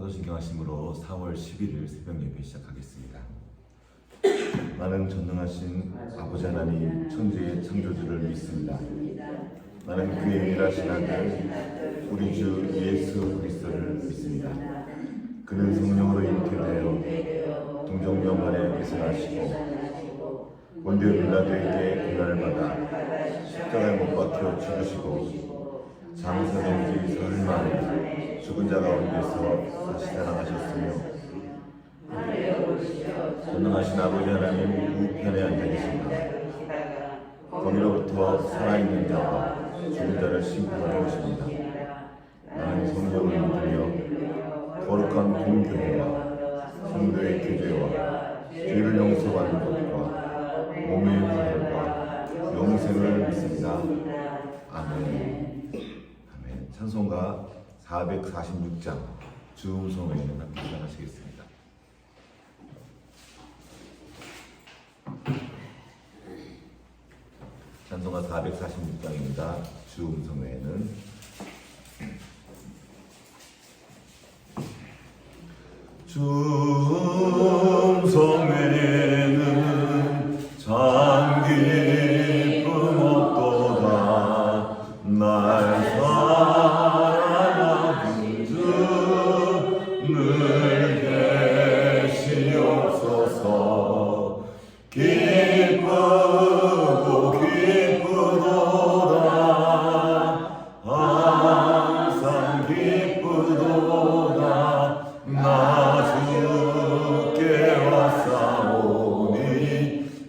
사도신경하심으로 4월 11일 새벽 예배 시작하겠습니다. 나는 전능하신 아버지 하나님 천지의 창조주를 믿습니다. 나는 그의 일하신 아들 우리 주 예수 그리스도를 믿습니다. 그는 성령으로 잉태되어 동정녀간에 계승하시고 본디오 빌라도에게 고난을 받아 십자가에 못 박혀 죽으시고 장사된 지 사흘 만에 죽은 자 가운데서 다시 살아나셨으며 전능하신 아버지 하나님 우편에 앉아 계십니다. 거기로부터 살아있는 자와 죽은 자를 심판하러 오십니다. 나는 성령을 믿으며 거룩한 공교회와 성도의 교제와 죄를 용서받는 것과 몸의 부활과 영생을 믿습니다. 아멘. 아멘. 찬송가 446장 주음성회는 함께 시작하시겠습니다. 찬송가 446장입니다. 주음성회는 주음성회는 참 기쁨 없도다. 날 사랑하는 주 늘 계시옵소서. 기쁘고 기쁘도다. 항상 기쁘도다. 나 주께 왔사오니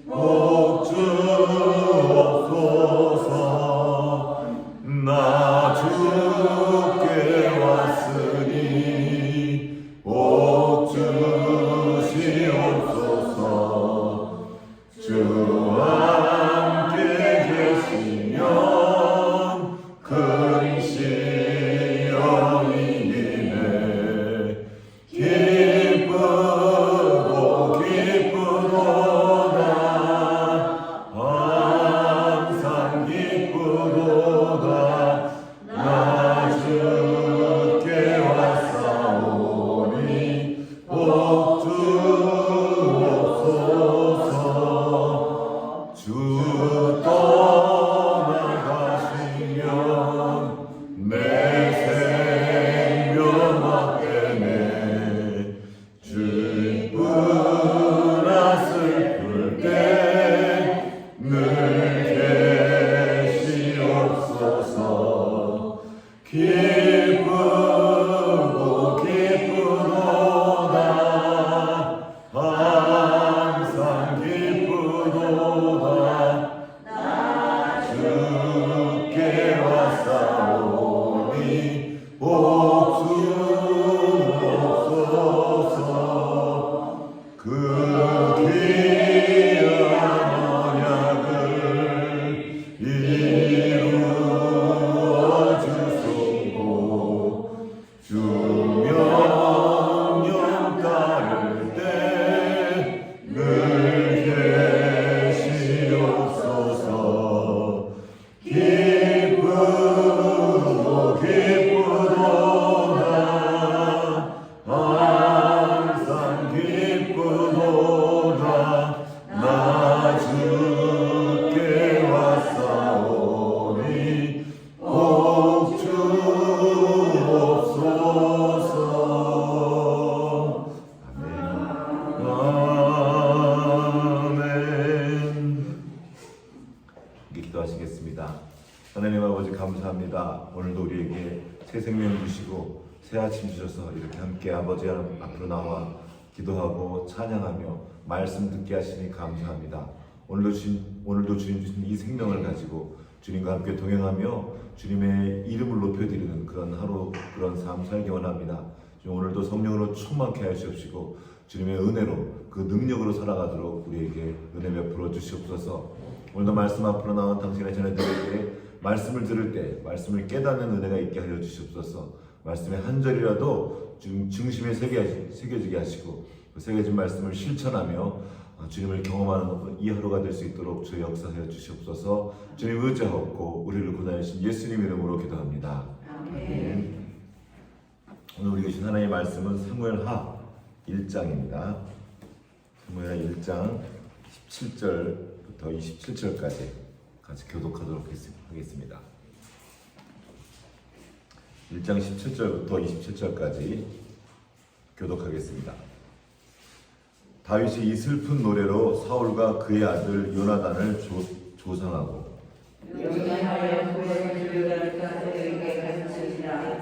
복 주옵소서. 나 주께 왔으니 복 주시옵소서. 주와 함께 계시면 큰 시련이 이네. 기쁘고 기쁘도다. 항상 기쁘도다. 나 주께 왔사오니 복 주옵소서. 주 떠나가시면 내 생명 앞에네. 기쁘나 슬플 때 늘 계시옵소서. 기쁘고 기쁘도다. 항상 기쁘도다. 나 주께 왔사오니 복 주옵소서. 그 귀한 언약을 이루어 주소서. 주 명령 따를 때 늘 계시옵소서. 기쁘고 기쁘도다. 항상 기쁘도다. 나 주께 왔사오니 복 주옵소서. 아멘. 기도하시겠습니다. 하나님 아버지 감사합니다. 오늘도 우리에게 새 생명 주시고 새 아침 주셔서 이렇게 함께 아버지 앞으로 나와 기도하고 찬양하며 말씀 듣게 하시니 감사합니다. 오늘도 주님 주신 이 생명을 가지고 주님과 함께 동행하며 주님의 이름을 높여드리는 그런 하루, 그런 삶 살기 원합니다. 주님 오늘도 성령으로 충만케 하시옵시고 주님의 은혜로 그 능력으로 살아가도록 우리에게 은혜 베풀어 주시옵소서. 오늘도 말씀 앞으로 나온 당신의 자녀들에게 말씀을 들을 때 말씀을 깨닫는 은혜가 있게 하여 주시옵소서. 말씀의 한 절이라도 중심에 새겨지게 하시고 그 새겨진 말씀을 실천하며 주님을 경험하는 이 하루가 될 수 있도록 주 역사하여 주시옵소서. 주님 의지하옵고 우리를 구원하신 예수님 이름으로 기도합니다. 아멘. 오늘 우리 계신 하나님의 말씀은 사무엘하 1장입니다. 사무엘하 1장 17절부터 27절까지 같이 교독하도록 하겠습니다. 1장 17절부터 27절까지 교독하겠습니다. 다윗이 이 슬픈 노래로 사울과 그의 아들 요나단을 조상하고 영원하여 구원을 주가 그에게 가르치시라.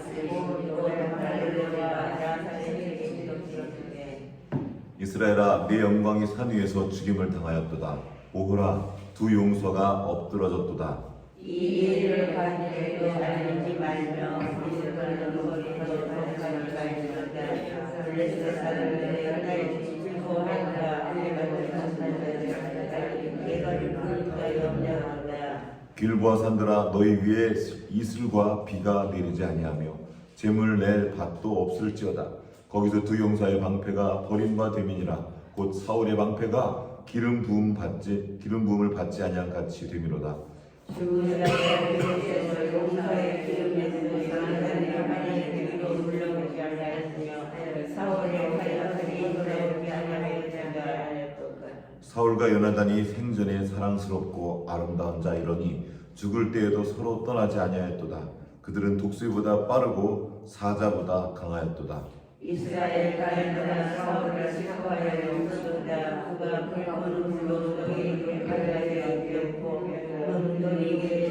이스라엘아, 내 영광이 산 위에서 죽임을 당하였도다. 오호라, 두 용서가 엎드러졌도다. 이 일을 반대로 알지 말며 이스라엘 누구리도 반상을 가지는다. 블레셋 사람들의 하나의 질투하였다. 내가 그러니까 염려한다. 길보아 산들아, 너희 위에 이슬과 비가 내리지 아니하며 재물 낼 밭도 없을지어다. 거기서 두 용사의 방패가 버림과 되민이라. 곧 사울의 방패가 기름 부음을 받지 아니한 같이 되미로다. 주에서 용사의 기름에서 사람들이 하나님의 귀로 물러오지 아니하였으며 사울의 활약들이 돌아오지 아니하였다. 사울과 요나단이 생전에 사랑스럽고 아름다운 자이러니 죽을 때에도 서로 떠나지 아니하였도다. 그들은 독수리보다 빠르고 사자보다 강하였도다. 이스라엘 가인보다 사울을 시험하여 용서한다. 그가 불거는 물로 너희에게 가라에 되었고 너희 계를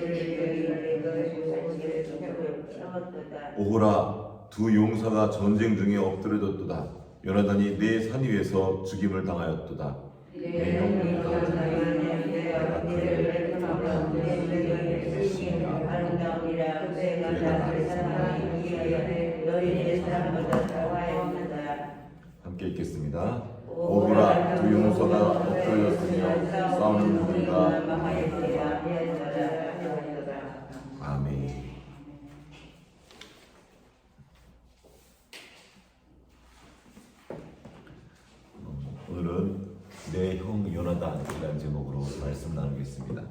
오호라, 두 용사가 전쟁 중에 엎드려졌도다. 요나단이 내 산 위에서 죽임을 당하였도다. 내 영혼이 아름다우니라. 그대가 나를 사랑하기 위하여 너희의 사랑보다 더하였다. 함께 읽겠습니다. 오호라, 두 용서가 엎드려졌으며 싸우는 무리가 아멘. 오늘은 내 형 요나단이라는 제목으로 말씀 나누겠습니다.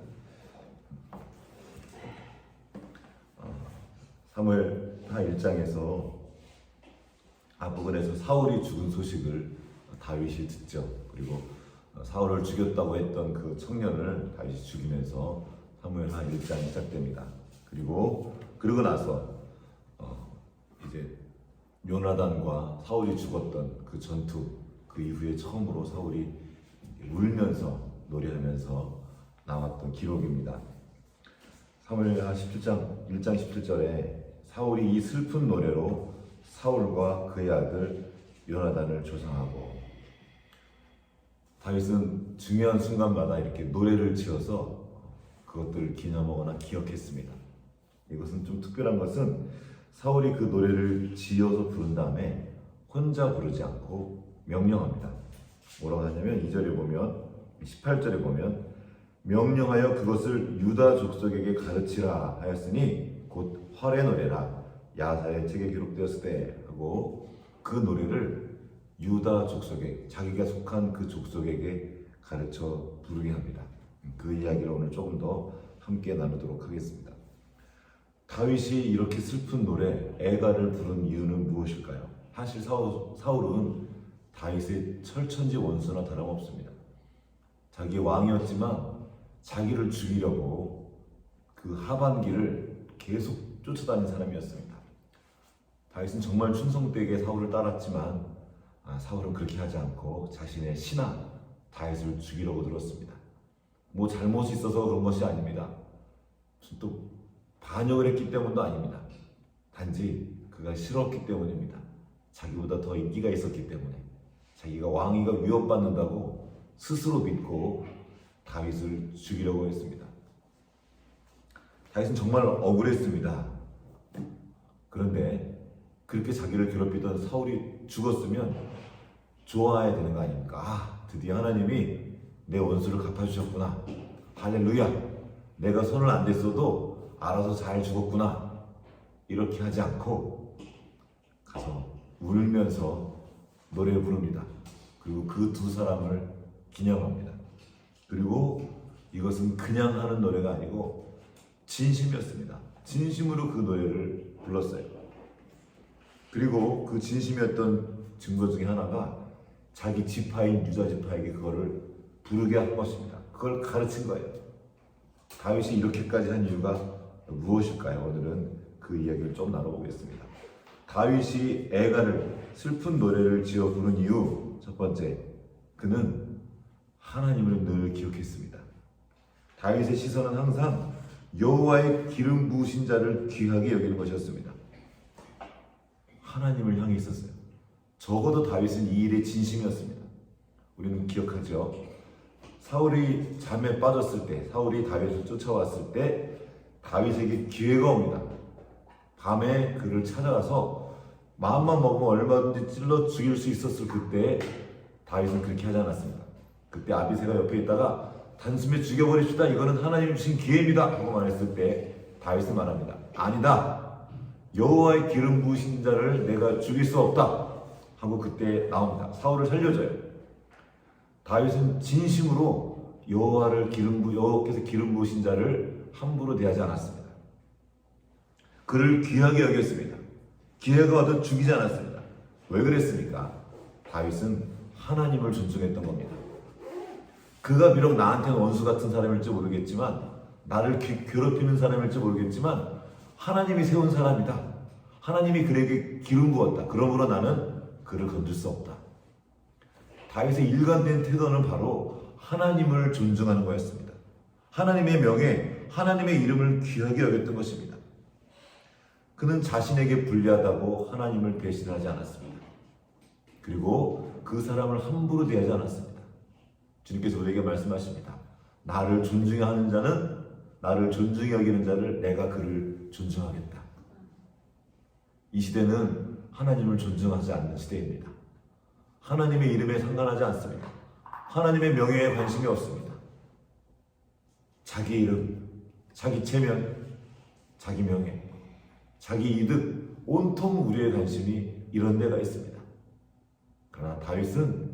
사무엘하 1장에서 앞부분에서 사울이 죽은 소식을 다윗이 듣죠. 그리고 사울을 죽였다고 했던 그 청년을 다윗이 죽이면서 사무엘하 1장이 시작됩니다. 그러고 나서 이제 요나단과 사울이 죽었던 그 전투, 그 이후에 처음으로 사울이 울면서 노래하면서 나왔던 기록입니다. 사무엘하 17장 1장 17절에 사울이 이 슬픈 노래로 사울과 그의 아들 요나단을 조상하고, 다윗은 중요한 순간마다 이렇게 노래를 지어서 그것들을 기념하거나 기억했습니다. 이것은 좀 특별한 것은 사울이 그 노래를 지어서 부른 다음에 혼자 부르지 않고 명령합니다. 뭐라고 하냐면 2절에 보면 18절에 보면 명령하여 그것을 유다 족속에게 가르치라 하였으니 곧 활의 노래라 야사의 책에 기록되었을 때 하고, 그 노래를 유다 족속에, 자기가 속한 그 족속에게 가르쳐 부르게 합니다. 그 이야기를 오늘 조금 더 함께 나누도록 하겠습니다. 다윗이 이렇게 슬픈 노래 애가를 부른 이유는 무엇일까요? 사실 사울은 다윗의 철천지 원수나 다름없습니다. 자기 왕이었지만 자기를 죽이려고 그 하반기를 계속 쫓아다닌 사람이었습니다. 다윗은 정말 충성되게 사울을 따랐지만 사울은 그렇게 하지 않고 자신의 신하 다윗을 죽이려고 들었습니다. 뭐 잘못이 있어서 그런 것이 아닙니다. 또 반역을 했기 때문도 아닙니다. 단지 그가 싫었기 때문입니다. 자기보다 더 인기가 있었기 때문에, 자기가 왕위가 위협받는다고 스스로 믿고 다윗을 죽이려고 했습니다. 다윗은 정말 억울했습니다. 그런데 그렇게 자기를 괴롭히던 사울이 죽었으면 좋아해야 되는 거 아닙니까? 드디어 하나님이 내 원수를 갚아주셨구나. 할렐루야. 내가 손을 안 댔어도 알아서 잘 죽었구나. 이렇게 하지 않고 가서 울면서 노래 부릅니다. 그리고 그 두 사람을 기념합니다. 그리고 이것은 그냥 하는 노래가 아니고 진심이었습니다. 진심으로 그 노래를 불렀어요. 그리고 그 진심이었던 증거 중에 하나가 자기 지파인 유다 지파에게 그거를 부르게 한 것입니다. 그걸 가르친 거예요. 다윗이 이렇게까지 한 이유가 무엇일까요? 오늘은 그 이야기를 좀 나눠보겠습니다. 다윗이 애가를 슬픈 노래를 지어 부른 이유 첫 번째, 그는 하나님을 늘 기억했습니다. 다윗의 시선은 항상 여호와의 기름 부으신 자를 귀하게 여기는 것이었습니다. 하나님을 향해 있었어요. 적어도 다윗은 이 일에 진심이었습니다. 우리는 기억하죠. 사울이 잠에 빠졌을 때, 사울이 다윗을 쫓아왔을 때 다윗에게 기회가 옵니다. 밤에 그를 찾아가서 마음만 먹으면 얼마든지 찔러 죽일 수 있었을 그때 다윗은 그렇게 하지 않았습니다. 그때 아비새가 옆에 있다가 단숨에 죽여버립시다. 이거는 하나님 주신 기회입니다. 하고 말했을 때 다윗은 말합니다. 아니다. 여호와의 기름 부으신 자를 내가 죽일 수 없다. 하고 그때 나옵니다. 사울을 살려줘요. 다윗은 진심으로 여호와께서 기름 부으신 자를 함부로 대하지 않았습니다. 그를 귀하게 여겼습니다. 기회가 와도 죽이지 않았습니다. 왜 그랬습니까? 다윗은 하나님을 존중했던 겁니다. 그가 비록 나한테는 원수 같은 사람일지 모르겠지만, 나를 괴롭히는 사람일지 모르겠지만 하나님이 세운 사람이다. 하나님이 그에게 기름 부었다. 그러므로 나는 그를 건들 수 없다. 다윗의 일관된 태도는 바로 하나님을 존중하는 거였습니다. 하나님의 명예, 하나님의 이름을 귀하게 여겼던 것입니다. 그는 자신에게 불리하다고 하나님을 배신하지 않았습니다. 그리고 그 사람을 함부로 대하지 않았습니다. 주님께서 우리에게 말씀하십니다. 나를 존중하는 자는, 나를 존중히 여기는 자를 내가 그를 존중하겠다. 이 시대는 하나님을 존중하지 않는 시대입니다. 하나님의 이름에 상관하지 않습니다. 하나님의 명예에 관심이 없습니다. 자기 이름, 자기 체면, 자기 명예, 자기 이득, 온통 우리의 관심이 이런 데가 있습니다. 그러나 다윗은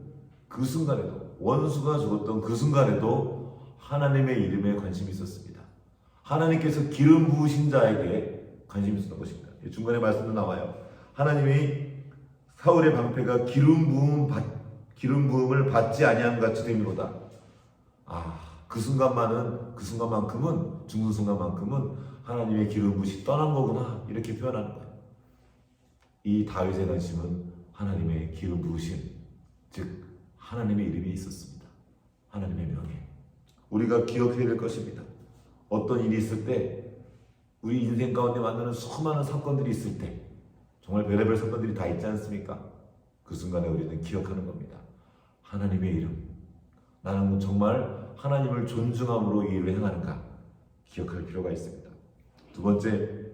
그 순간에도, 원수가 죽었던 그 순간에도 하나님의 이름에 관심이 있었습니다. 하나님께서 기름 부으신 자에게 관심이 있었던 것입니다. 중간에 말씀도 나와요. 하나님이 사울의 방패가 기름 부음을 받지 아니함 같이 되미로다. 그 순간만큼은 죽는 순간만큼은 하나님의 기름 부으시 떠난 거구나, 이렇게 표현하는 거예요. 이 다윗의 관심은 하나님의 기름 부으심, 즉 하나님의 이름이 있었습니다. 하나님의 명예. 우리가 기억해야 될 것입니다. 어떤 일이 있을 때, 우리 인생 가운데 만나는 수많은 사건들이 있을 때, 정말 별의별 사건들이 다 있지 않습니까? 그 순간에 우리는 기억하는 겁니다. 하나님의 이름. 나는 정말 하나님을 존중함으로 이 일을 행하는가 기억할 필요가 있습니다. 두 번째,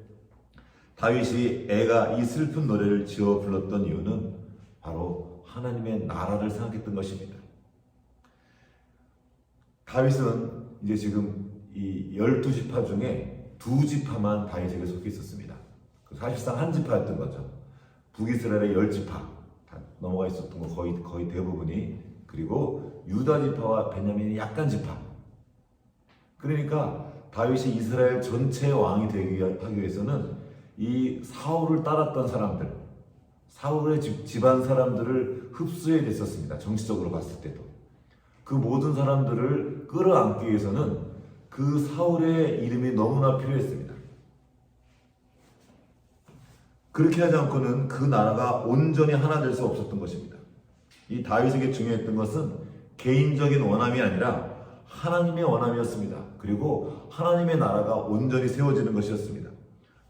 다윗이 애가 이 슬픈 노래를 지어 불렀던 이유는 바로 하나님의 나라를 생각했던 것입니다. 다윗은 이제 지금 이 12지파 중에 2지파만 다윗에게 속해 있었습니다. 사실상 한 지파였던 거죠. 북이스라엘의 10지파 다 넘어가 있었던 거 거의 대부분이, 그리고 유다 지파와 베냐민의 약간 지파. 그러니까 다윗이 이스라엘 전체의 왕이 되기 위해서는 이 사울을 따랐던 사람들, 사울의 집안 사람들을 흡수해야 됐었습니다. 정치적으로 봤을 때도. 그 모든 사람들을 끌어안기 위해서는 그 사울의 이름이 너무나 필요했습니다. 그렇게 하지 않고는 그 나라가 온전히 하나 될 수 없었던 것입니다. 이 다윗에게 중요했던 것은 개인적인 원함이 아니라 하나님의 원함이었습니다. 그리고 하나님의 나라가 온전히 세워지는 것이었습니다.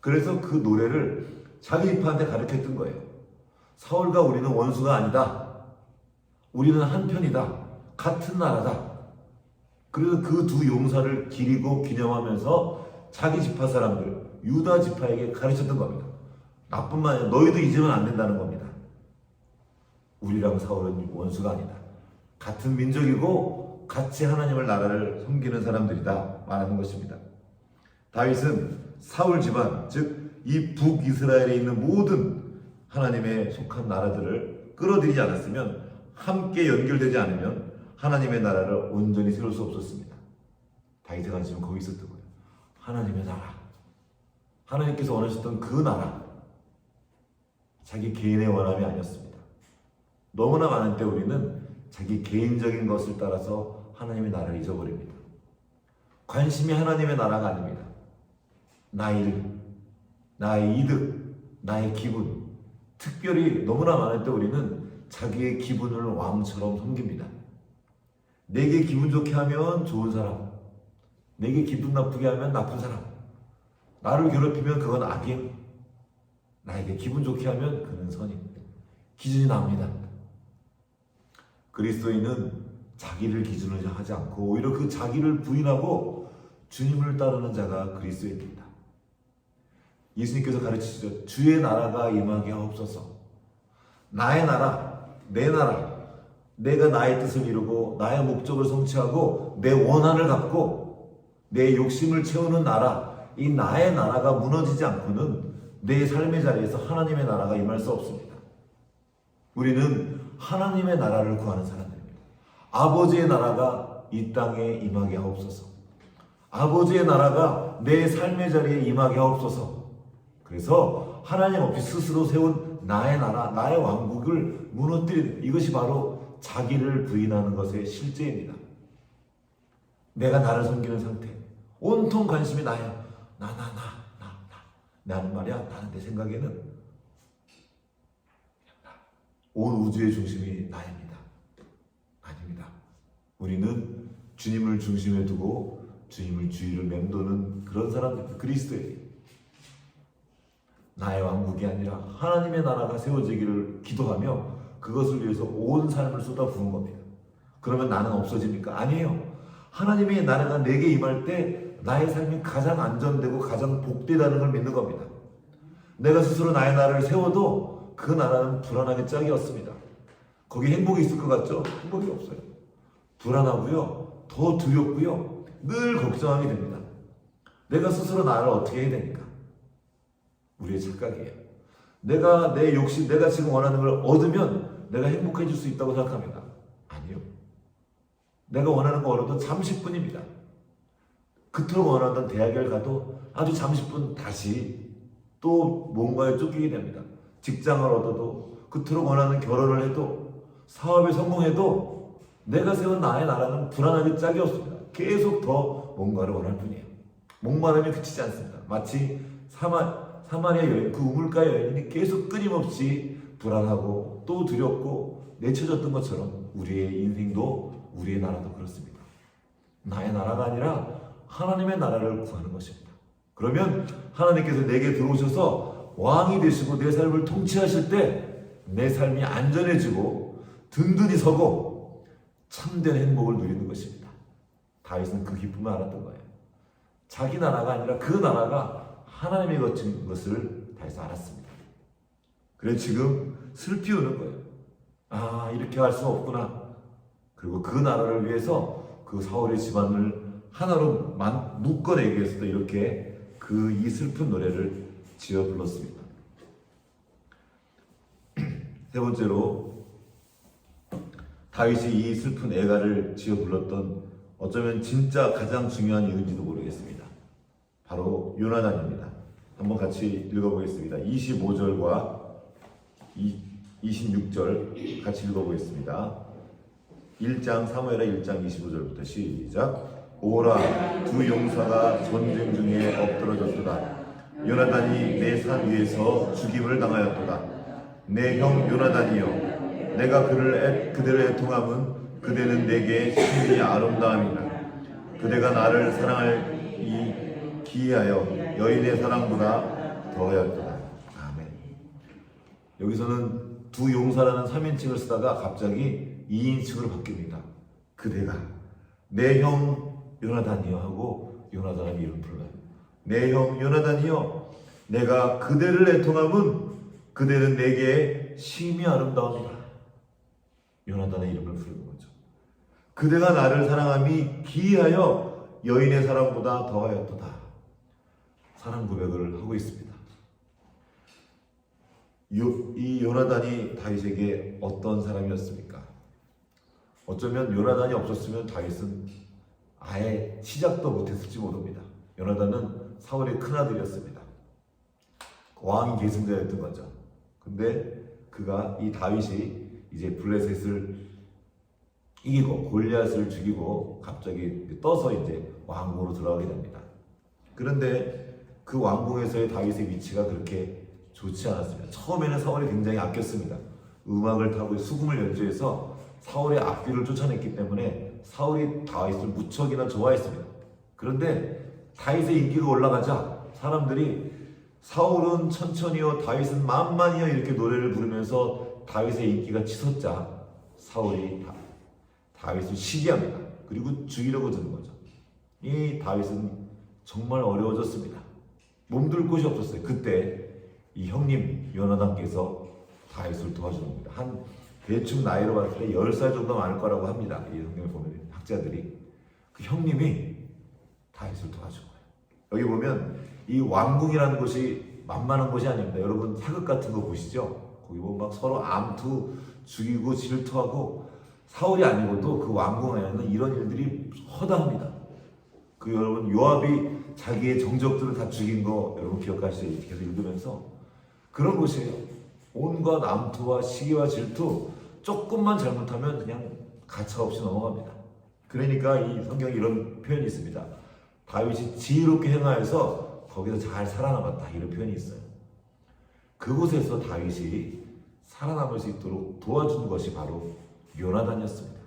그래서 그 노래를 자기 지파한테 가르쳤던 거예요. 사울과 우리는 원수가 아니다. 우리는 한편이다. 같은 나라다. 그래서 그 두 용사를 기리고 기념하면서 자기 지파 사람들, 유다 지파에게 가르쳤던 겁니다. 나뿐만 아니라 너희도 잊으면 안 된다는 겁니다. 우리랑 사울은 원수가 아니다. 같은 민족이고 같이 하나님을 나라를 섬기는 사람들이다 말하는 것입니다. 다윗은 사울 집안, 즉 이 북이스라엘에 있는 모든 하나님의 속한 나라들을 끌어들이지 않았으면, 함께 연결되지 않으면 하나님의 나라를 온전히 세울 수 없었습니다. 다윗의 관심은 거기 있었던 거예요. 하나님의 나라, 하나님께서 원하셨던 그 나라, 자기 개인의 원함이 아니었습니다. 너무나 많은 때 우리는 자기 개인적인 것을 따라서 하나님의 나라를 잊어버립니다. 관심이 하나님의 나라가 아닙니다. 나의 일, 나의 이득, 나의 기분. 특별히 너무나 많을 때 우리는 자기의 기분을 왕처럼 섬깁니다. 내게 기분 좋게 하면 좋은 사람, 내게 기분 나쁘게 하면 나쁜 사람, 나를 괴롭히면 그건 악이에요. 나에게 기분 좋게 하면 그는 선입니다. 기준이 납니다. 그리스도인은 자기를 기준으로 하지 않고 오히려 그 자기를 부인하고 주님을 따르는 자가 그리스도인입니다. 예수님께서 가르치시죠. 주의 나라가 임하게 하옵소서. 나의 나라, 내 나라, 내가 나의 뜻을 이루고 나의 목적을 성취하고 내 원한을 갖고 내 욕심을 채우는 나라, 이 나의 나라가 무너지지 않고는 내 삶의 자리에서 하나님의 나라가 임할 수 없습니다. 우리는 하나님의 나라를 구하는 사람들입니다. 아버지의 나라가 이 땅에 임하게 하옵소서. 아버지의 나라가 내 삶의 자리에 임하게 하옵소서. 그래서 하나님 없이 스스로 세운 나의 나라, 나의 왕국을 무너뜨리는, 이것이 바로 자기를 부인하는 것의 실제입니다. 내가 나를 섬기는 상태, 온통 관심이 나야. 나는 말이야, 나는 내 생각에는 온 우주의 중심이 나입니다. 아닙니다. 우리는 주님을 중심에 두고 주님을 주위를 맴도는 그런 사람들, 그리스도예요. 나의 왕국이 아니라 하나님의 나라가 세워지기를 기도하며 그것을 위해서 온 삶을 쏟아부은 겁니다. 그러면 나는 없어집니까? 아니에요. 하나님의 나라가 내게 임할 때 나의 삶이 가장 안전되고 가장 복되다는 걸 믿는 겁니다. 내가 스스로 나의 나라를 세워도 그 나라는 불안하게 짝이 없습니다. 거기 행복이 있을 것 같죠? 행복이 없어요. 불안하고요, 더 두렵고요, 늘 걱정하게 됩니다. 내가 스스로 나를 어떻게 해야 되니까? 우리의 착각이에요. 내가 내 욕심, 내가 지금 원하는 걸 얻으면 내가 행복해질 수 있다고 생각합니다. 아니요. 내가 원하는 거 얻어도 잠시뿐입니다. 그토록 원하던 대학을 가도 아주 잠시뿐 다시 또 뭔가에 쫓기게 됩니다. 직장을 얻어도, 그토록 원하는 결혼을 해도, 사업에 성공해도 내가 세운 나의 나라는 불안하게 짝이 없습니다. 계속 더 뭔가를 원할 뿐이에요. 목마름이 그치지 않습니다. 마치 사마리아 여인, 그 우물가 여인이 계속 끊임없이 불안하고 또 두렵고 내쳐졌던 것처럼 우리의 인생도, 우리의 나라도 그렇습니다. 나의 나라가 아니라 하나님의 나라를 구하는 것입니다. 그러면 하나님께서 내게 들어오셔서 왕이 되시고 내 삶을 통치하실 때 내 삶이 안전해지고 든든히 서고 참된 행복을 누리는 것입니다. 다윗은 그 기쁨을 알았던 거예요. 자기 나라가 아니라 그 나라가 하나님의 것인 것을 다윗은 알았습니다. 그래서 지금 슬피 우는 거예요. 아, 이렇게 할 수 없구나. 그리고 그 나라를 위해서 그 사울의 집안을 하나로 묶어내기 위해서도 이렇게 이 슬픈 노래를 지어 불렀습니다. 세 번째로 다윗이 이 슬픈 애가를 지어 불렀던 어쩌면 진짜 가장 중요한 이유인지도 모르겠습니다. 바로 요나단입니다. 한번 같이 읽어보겠습니다. 25절과 26절 같이 읽어보겠습니다. 1장 사무엘하 1장 25절부터 시작. 오라, 두 용사가 전쟁 중에 엎드러졌도다. 요나단이 내 산 위에서 죽임을 당하였도다. 내 형 요나단이여, 내가 그대를 애통함은 그대는 내게 심히 아름다움이라. 그대가 나를 사랑하기 기이하여 여인의 사랑보다 더하였도다. 아멘. 여기서는 두 용사라는 3인칭을 쓰다가 갑자기 2인칭으로 바뀝니다. 그대가 내 형 요나단이여 하고 요나단의 이름 불러요. 내 형 요나단이여, 내가 그대를 애통함은 그대는 내게 심히 아름다움이라. 요나단의 이름을 부르는 거죠. 그대가 나를 사랑함이 기이하여 여인의 사랑보다 더하였도다. 사랑 고백을 하고 있습니다. 이 요나단이 다윗에게 어떤 사람이었습니까? 어쩌면 요나단이 없었으면 다윗은 아예 시작도 못했을지 모릅니다. 요나단은 사울의 큰아들이었습니다. 왕이 계승자였던 거죠. 근데 그가 이 다윗이 이제 블레셋을 이기고 골리앗을 죽이고 갑자기 떠서 이제 왕궁으로 들어가게 됩니다. 그런데 그 왕궁에서의 다윗의 위치가 그렇게 좋지 않았습니다. 처음에는 사울이 굉장히 아꼈습니다. 음악을 타고 수금을 연주해서 사울의 악귀를 쫓아냈기 때문에 사울이 다윗을 무척이나 좋아했습니다. 그런데 다윗의 인기가 올라가자 사람들이 사울은 천천히요 다윗은 만만히요 이렇게 노래를 부르면서 다윗의 인기가 치솟자 사울이 다윗을 시기합니다. 그리고 죽이려고 드는 거죠. 이 다윗은 정말 어려워졌습니다. 몸둘 곳이 없었어요. 그때 이 형님 요나단께서 다윗을 도와주는 겁니다. 한 대충 나이로 봤을 때 10살 정도 많을 거라고 합니다. 이 형님을 보면 학자들이 그 형님이 다윗을 도와준 거예요. 여기 보면 이 왕궁이라는 곳이 만만한 곳이 아닙니다. 여러분 사극 같은 거 보시죠? 거기 보면 막 서로 암투 죽이고 질투하고 사울이 아니고도 그 왕궁 안에는 이런 일들이 허다합니다. 그 여러분 요압이 자기의 정적들을 다 죽인 거 여러분 기억하시죠? 계속 읽으면서 그런 곳이에요. 온갖 암투와 시기와 질투 조금만 잘못하면 그냥 가차없이 넘어갑니다. 그러니까 이 성경에 이런 표현이 있습니다. 다윗이 지혜롭게 행하여서 거기서 잘 살아남았다 이런 표현이 있어요. 그곳에서 다윗이 살아남을 수 있도록 도와준 것이 바로 요나단이었습니다.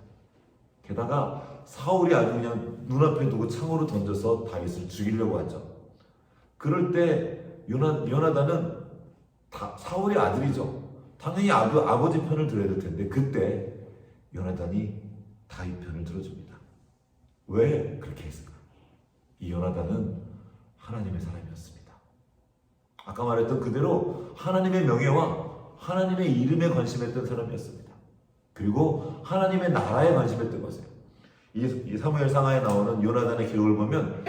게다가 사울이 아주 그냥 눈앞에 두고 창으로 던져서 다윗을 죽이려고 하죠. 그럴 때 요나단은 사울의 아들이죠. 당연히 아버지 편을 들어야 될 텐데 그때 요나단이 다윗 편을 들어줍니다. 왜 그렇게 했을까? 이 요나단은 하나님의 사람이었습니다. 아까 말했던 그대로 하나님의 명예와 하나님의 이름에 관심했던 사람이었습니다. 그리고 하나님의 나라에 관심했던 것이에요. 이 사무엘상하에 나오는 요나단의 기록을 보면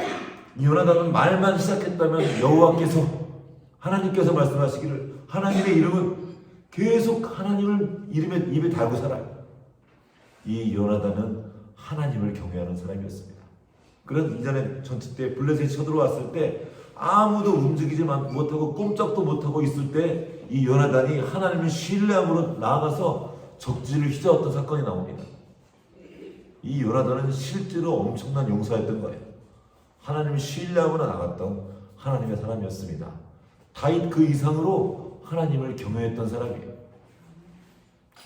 이 요나단은 말만 시작했다면 여호와께서 하나님께서 말씀하시기를 하나님의 이름은 계속 하나님을 입에 달고 살아요. 이 요나단은 하나님을 경외하는 사람이었습니다. 그래서 이전에 전투 때 블레셋이 쳐들어왔을 때 아무도 움직이지 못하고 꼼짝도 못하고 있을 때 이 요나단이 하나님을 신뢰함으로 나아가서 적지를 휘저었던 사건이 나옵니다. 이 요나단은 실제로 엄청난 용사였던 거예요. 하나님을 신뢰함으로 나갔던 하나님의 사람이었습니다. 다윗 그 이상으로 하나님을 경외했던 사람이에요.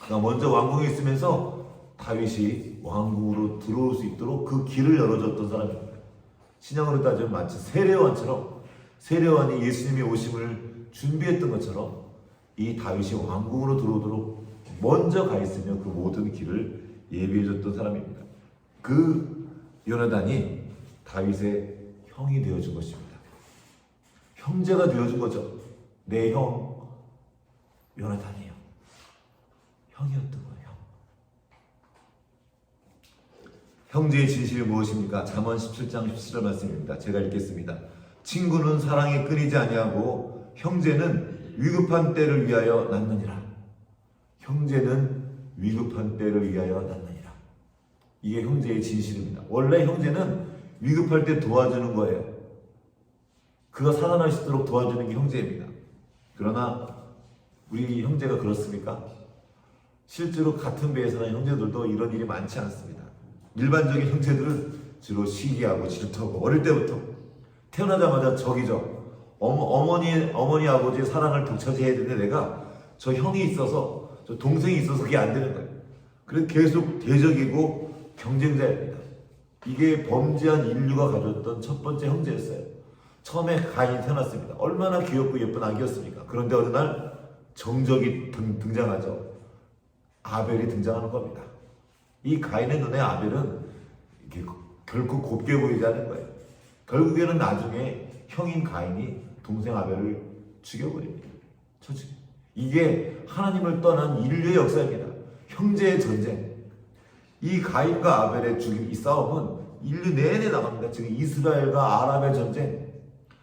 그가 먼저 왕궁에 있으면서 다윗이 왕궁으로 들어올 수 있도록 그 길을 열어줬던 사람입니다. 신약으로 따지면 마치 세례요한처럼 세례요한이 예수님의 오심을 준비했던 것처럼 이 다윗이 왕궁으로 들어오도록 먼저 가 있으며 그 모든 길을 예비해줬던 사람입니다. 그 요나단이 다윗의 형이 되어준 것입니다. 형제가 되어준 거죠. 내 형 요나단이에요. 형이었던 거예요. 형제의 진실이 무엇입니까? 잠언 17장 17절 말씀입니다. 제가 읽겠습니다. 친구는 사랑이 끊이지 아니하고 형제는 위급한 때를 위하여 낳느니라. 형제는 위급한 때를 위하여 낳느니라. 이게 형제의 진실입니다. 원래 형제는 위급할 때 도와주는 거예요. 그가 살아날 수 있도록 도와주는 게 형제입니다. 그러나 우리 형제가 그렇습니까? 실제로 같은 배에 사는 형제들도 이런 일이 많지 않습니다. 일반적인 형제들은 주로 시기하고 질투하고 어릴 때부터 태어나자마자 적이죠. 어머니 아버지의 사랑을 독차지해야 되는데 내가 저 형이 있어서 저 동생이 있어서 그게 안 되는 거예요. 그래서 계속 대적이고 경쟁자입니다. 이게 범죄한 인류가 가졌던 첫 번째 형제였어요. 처음에 가인이 태어났습니다. 얼마나 귀엽고 예쁜 아기였습니까? 그런데 어느 날 정적이 등장하죠. 아벨이 등장하는 겁니다. 이 가인의 눈에 아벨은 결코 곱게 보이지 않는 거예요. 결국에는 나중에 형인 가인이 동생 아벨을 죽여버립니다. 이게 하나님을 떠난 인류의 역사입니다. 형제의 전쟁. 이 가인과 아벨의 죽임, 이 싸움은 인류 내내 나갑니다. 지금 이스라엘과 아랍의 전쟁.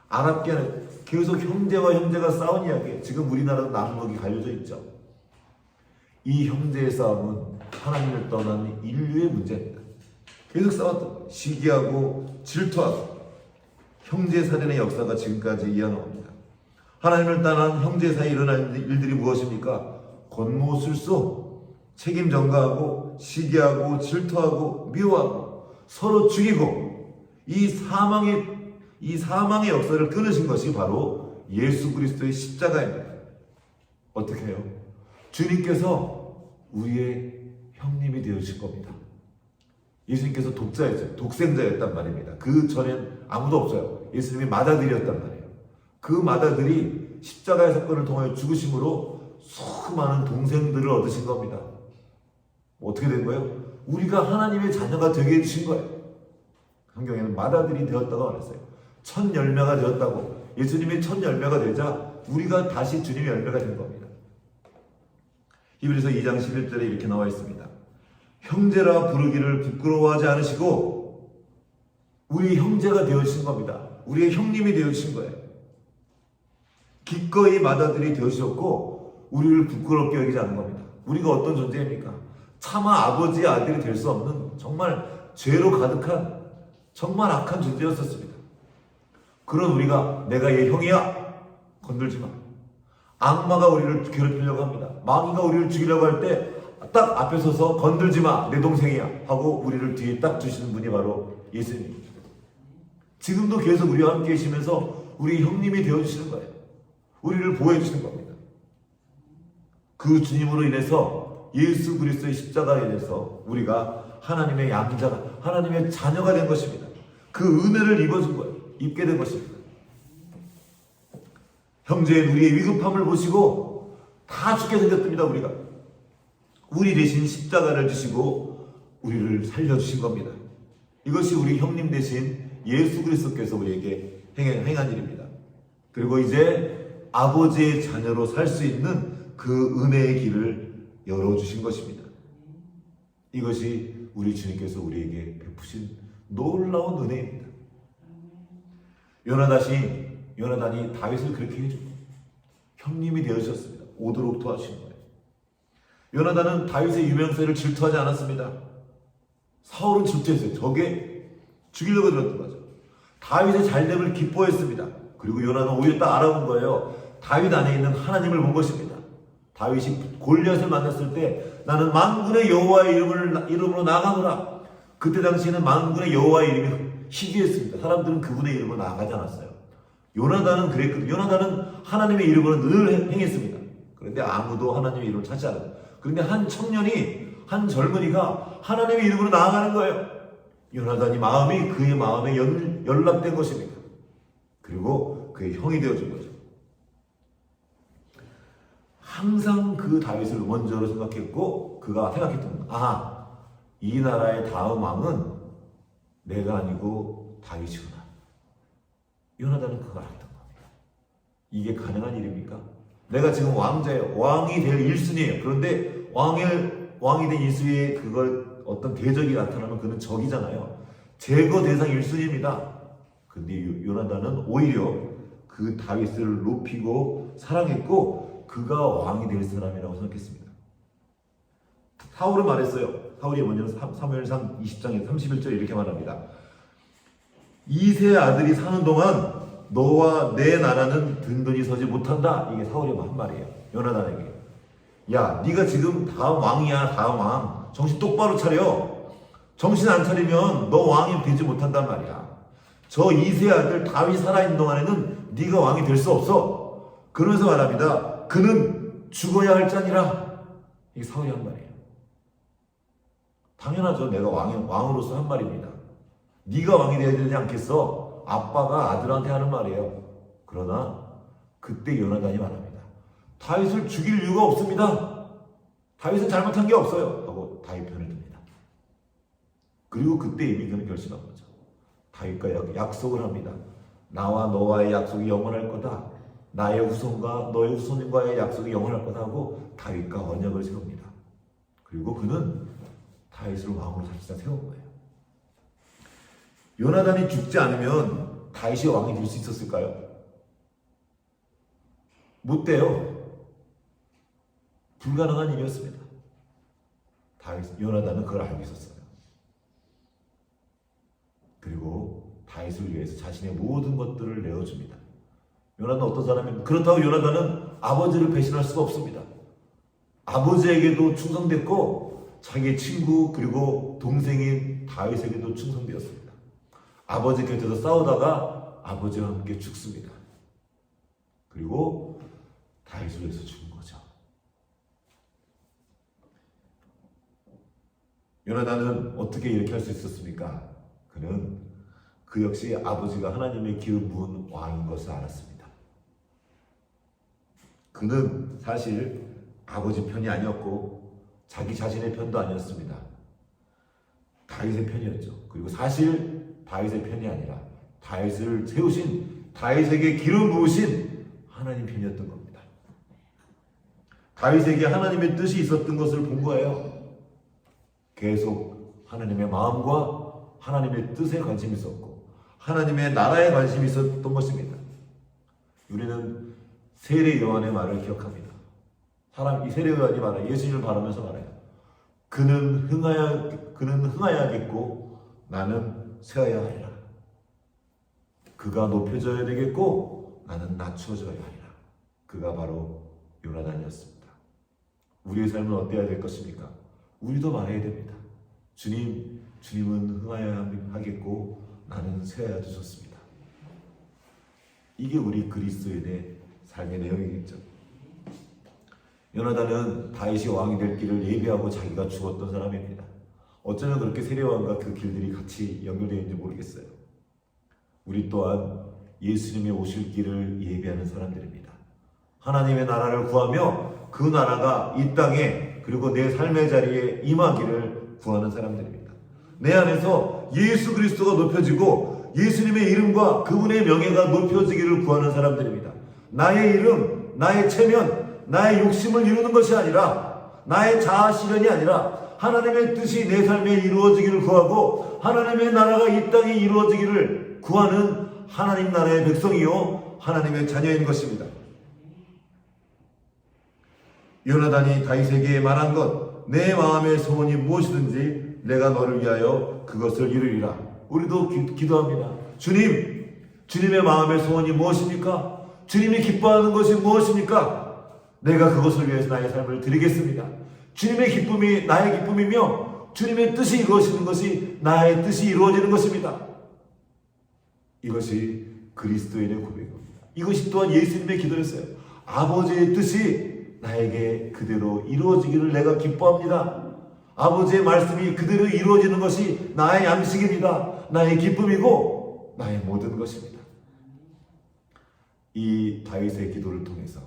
아랍계는 계속 형제와 형제가 싸운 이야기예요. 지금 우리나라도 남북이 갈려져 있죠. 이 형제의 싸움은 하나님을 떠난 인류의 문제입니다. 계속 싸웠던 거예요. 시기하고 질투하고 형제 살인의 역사가 지금까지 이어나옵니다. 하나님을 떠난 형제 사이에 일어난 일들이 무엇입니까? 권모술소, 책임 전가하고 시기하고 질투하고 미워하고 서로 죽이고 이 사망의 역사를 끊으신 것이 바로 예수 그리스도의 십자가입니다. 어떻게 해요? 주님께서 우리의 형님이 되어주신 겁니다. 예수님께서 독생자였단 말입니다. 그 전엔 아무도 없어요. 예수님이 맏아들이었단 말이에요. 그 맏아들이 십자가의 사건을 통하여 죽으심으로 수많은 동생들을 얻으신 겁니다. 어떻게 된 거예요? 우리가 하나님의 자녀가 되게 해주신 거예요. 성경에는 맏아들이 되었다고 말했어요. 첫 열매가 되었다고. 예수님이 첫 열매가 되자 우리가 다시 주님의 열매가 된 겁니다. 히브리서 2장 11절에 이렇게 나와 있습니다. 형제라 부르기를 부끄러워하지 않으시고 우리 형제가 되어주신 겁니다. 우리의 형님이 되어주신 거예요. 기꺼이 맏아들이 되어주셨고 우리를 부끄럽게 여기지 않은 겁니다. 우리가 어떤 존재입니까? 차마 아버지의 아들이 될 수 없는 정말 죄로 가득한 정말 악한 존재였었습니다. 그런 우리가 내가 얘 형이야 건들지 마. 악마가 우리를 괴롭히려고 합니다. 마귀가 우리를 죽이려고 할 때 딱 앞에 서서 건들지 마 내 동생이야 하고 우리를 뒤에 딱 두시는 분이 바로 예수님입니다. 지금도 계속 우리와 함께 계시면서 우리 형님이 되어주시는 거예요. 우리를 보호해 주시는 겁니다. 그 주님으로 인해서 예수 그리스도의 십자가에 대해서 우리가 하나님의 양자가 하나님의 자녀가 된 것입니다. 그 은혜를 입어준 거예요. 입게 된 것입니다. 형제인 우리의 위급함을 보시고 다 죽게 생겼습니다. 우리 대신 십자가를 지시고 우리를 살려주신 겁니다. 이것이 우리 형님 대신 예수 그리스도께서 우리에게 행한 일입니다. 그리고 이제 아버지의 자녀로 살 수 있는 그 은혜의 길을 열어주신 것입니다. 이것이 우리 주님께서 우리에게 베푸신 놀라운 은혜입니다. 요나단이 다윗을 그렇게 해주고 형님이 되어주셨습니다. 오도록 도와주신 거예요. 요나단은 다윗의 유명세를 질투하지 않았습니다. 사울은 질투했어요. 저게 죽이려고 들었던 거죠. 다윗의 잘됨을 기뻐했습니다. 그리고 요나단은 오히려 딱 알아본 거예요. 다윗 안에 있는 하나님을 본 것입니다. 다윗이 골리앗을 만났을 때 나는 만군의 여호와의 이름으로 나아가노라. 그때 당시에는 만군의 여호와의 이름이 희귀했습니다. 사람들은 그분의 이름으로 나아가지 않았어요. 요나단은 그랬거든요. 요나단은 하나님의 이름으로 늘 행했습니다. 그런데 아무도 하나님의 이름을 찾지 않아요. 그런데 한 젊은이가 하나님의 이름으로 나아가는 거예요. 요나단이 그의 마음에 연락된 것입니다. 그리고 그의 형이 되어준 거죠. 항상 그 다윗을 먼저로 생각했고 그가 생각했던 이 나라의 다음 왕은 내가 아니고 다윗이구나. 요나단은 그걸 알았던 겁니다. 이게 가능한 일입니까? 내가 지금 왕자예요. 왕이 될 1순위예요. 그런데 왕이 된 1순위에 그걸 어떤 대적이 나타나면 그는 적이잖아요. 제거 대상 1순위입니다. 근데 요나단은 오히려 그 다윗을 높이고 사랑했고 그가 왕이 될 사람이라고 생각했습니다. 사울은 말했어요. 사울이 먼저 사무엘상 20장에 31절에 이렇게 말합니다. 이세 아들이 사는 동안 너와 내 나라는 든든히 서지 못한다. 이게 사울이 한 말이에요. 요나단에게. 야, 네가 지금 다음 왕이야. 다음 왕. 정신 똑바로 차려. 정신 안 차리면 너 왕이 되지 못한단 말이야. 저 이세 아들 다윗 살아있는 동안에는 네가 왕이 될 수 없어. 그러면서 말합니다. 그는 죽어야 할 자니라. 이게 사울이 한 말이에요. 당연하죠. 내가 왕으로서 한 말입니다. 네가 왕이 되어야 되지 않겠어? 아빠가 아들한테 하는 말이에요. 그러나 그때 요나단이 말합니다. 다윗을 죽일 이유가 없습니다. 다윗은 잘못한 게 없어요. 하고 다윗 편을 듭니다. 그리고 그때 이미 그는 결심한 거죠. 다윗과 약속을 합니다. 나와 너와의 약속이 영원할 거다. 나의 후손과 너의 후손과의 약속이 영원할 거다 하고 다윗과 언약을 세웁니다. 그리고 그는 다윗을 왕으로 살짝 세운 거예요. 요나단이 죽지 않으면 다윗이 왕이 될 수 있었을까요? 못 돼요. 불가능한 일이었습니다. 요나단은 그걸 알고 있었어요. 그리고 다윗을 위해서 자신의 모든 것들을 내어줍니다. 요나단 어떤 사람입니까? 그렇다고 요나단은 아버지를 배신할 수가 없습니다. 아버지에게도 충성됐고 자기의 친구 그리고 동생인 다윗에게도 충성되었습니다. 아버지 곁에서 싸우다가 아버지와 함께 죽습니다. 그리고 다윗을 위해서 죽은 거죠. 요나단은 어떻게 이렇게 할 수 있었습니까? 그는 그 역시 아버지가 하나님의 기름 부은 왕인 것을 알았습니다. 그는 사실 아버지 편이 아니었고 자기 자신의 편도 아니었습니다. 다윗의 편이었죠. 그리고 사실 다윗의 편이 아니라 다윗을 세우신, 다윗에게 기름 부으신 하나님 편이었던 겁니다. 다윗에게 하나님의 뜻이 있었던 것을 본 거예요. 계속 하나님의 마음과 하나님의 뜻에 관심이 있었고 하나님의 나라에 관심이 있었던 것입니다. 우리는 세례 요한의 말을 기억합니다. 이 세례 요한이 말해요. 예수님을 바라면서 말해요. 그는 흥하야겠고 나는 쇠하야 하리라. 그가 높여져야 되겠고 나는 낮춰져야 하리라. 그가 바로 요나단이었습니다. 우리의 삶은 어때야 될 것입니까? 우리도 말해야 됩니다. 주님은 흥하야 하겠고 나는 쇠하야 되셨습니다. 이게 우리 그리스도인의 삶의 내용이겠죠. 요나단은 다윗이 왕이 될 길을 예비하고 자기가 죽었던 사람입니다. 어쩌면 그렇게 세례요한과 그 길들이 같이 연결되어 있는지 모르겠어요. 우리 또한 예수님의 오실 길을 예비하는 사람들입니다. 하나님의 나라를 구하며 그 나라가 이 땅에 그리고 내 삶의 자리에 임하기를 구하는 사람들입니다. 내 안에서 예수 그리스도가 높여지고 예수님의 이름과 그분의 명예가 높여지기를 구하는 사람들입니다. 나의 이름, 나의 체면, 나의 욕심을 이루는 것이 아니라 나의 자아 실현이 아니라 하나님의 뜻이 내 삶에 이루어지기를 구하고 하나님의 나라가 이 땅에 이루어지기를 구하는 하나님 나라의 백성이요 하나님의 자녀인 것입니다. 요나단이 다윗에게 말한 것, 내 마음의 소원이 무엇이든지 내가 너를 위하여 그것을 이루리라. 우리도 기도합니다. 주님의 마음의 소원이 무엇입니까? 주님이 기뻐하는 것이 무엇입니까? 내가 그것을 위해서 나의 삶을 드리겠습니다. 주님의 기쁨이 나의 기쁨이며 주님의 뜻이 이루어지는 것이 나의 뜻이 이루어지는 것입니다. 이것이 그리스도인의 고백입니다. 이것이 또한 예수님의 기도였어요. 아버지의 뜻이 나에게 그대로 이루어지기를 내가 기뻐합니다. 아버지의 말씀이 그대로 이루어지는 것이 나의 양식입니다. 나의 기쁨이고 나의 모든 것입니다. 이 다윗의 기도를 통해서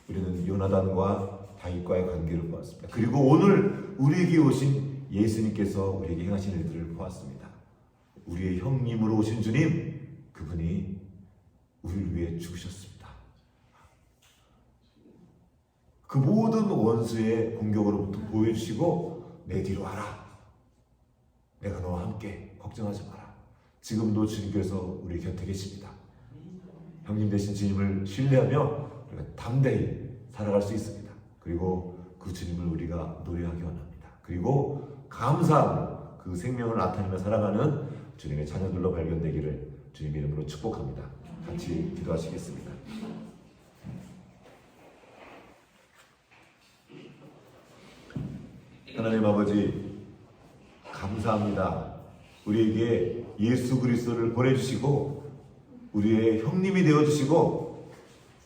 우리는 요나단과 다윗과의 관계를 보았습니다. 그리고 오늘 우리에게 오신 예수님께서 우리에게 행하신 일들을 보았습니다. 우리의 형님으로 오신 주님, 그분이 우리를 위해 죽으셨습니다. 그 모든 원수의 공격으로부터 보호해주시고 내 뒤로 와라. 내가 너와 함께 걱정하지 마라. 지금도 주님께서 우리 곁에 계십니다. 형님 되신 주님을 신뢰하며 우리가 담대히 살아갈 수 있습니다. 그리고 그 주님을 우리가 노래하기 원합니다. 그리고 감사함으로 그 생명을 나타내며 살아가는 주님의 자녀들로 발견되기를 주님 이름으로 축복합니다. 같이 기도하시겠습니다. 하나님 아버지 감사합니다. 우리에게 예수 그리스도를 보내주시고 우리의 형님이 되어주시고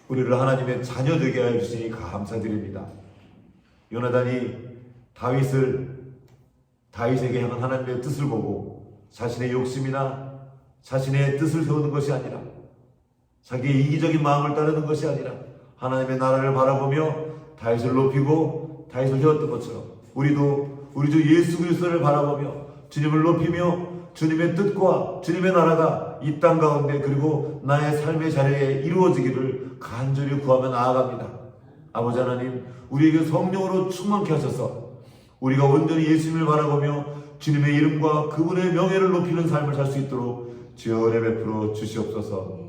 우리를 하나님의 자녀 되게 하여 주시니 감사드립니다. 요나단이 다윗에게 향한 하나님의 뜻을 보고 자신의 욕심이나 자신의 뜻을 세우는 것이 아니라 자기의 이기적인 마음을 따르는 것이 아니라 하나님의 나라를 바라보며 다윗을 높이고 다윗을 세웠던 것처럼 우리도 우리 주 예수 그리스도를 바라보며 주님을 높이며 주님의 뜻과 주님의 나라가 이 땅 가운데 그리고 나의 삶의 자리에 이루어지기를 간절히 구하며 나아갑니다. 아버지 하나님, 우리에게 성령으로 충만케 하셔서 우리가 온전히 예수님을 바라보며 주님의 이름과 그분의 명예를 높이는 삶을 살 수 있도록 주여 은혜 베풀어 주시옵소서.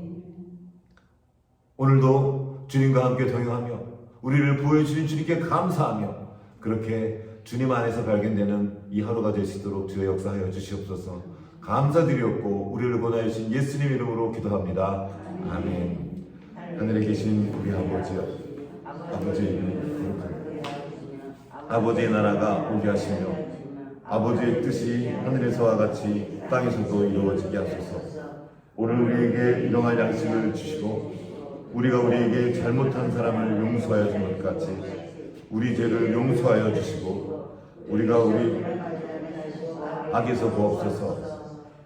오늘도 주님과 함께 동행하며 우리를 보호해 주신 주님께 감사하며 그렇게 주님 안에서 발견되는 이 하루가 될 수 있도록 주여 역사하여 주시옵소서. 감사드리옵고 우리를 권하여 주신 예수님 이름으로 기도합니다. 아멘. 하늘에 계신 우리 아버지여, 아버지의 이름이 거룩하게 아버지의 나라가 오게 하시며 아버지의 뜻이 하늘에서와 같이 땅에서도 이루어지게 하소서. 오늘 우리에게 일용할 양식을 주시고 우리가 우리에게 잘못한 사람을 용서하여 준 것 같이 우리 죄를 용서하여 주시고 우리가 우리 악에서 구하옵소서.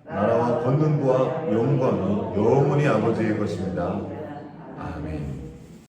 나라와 권능과 영광이 영원히 아버지의 것입니다. 아멘.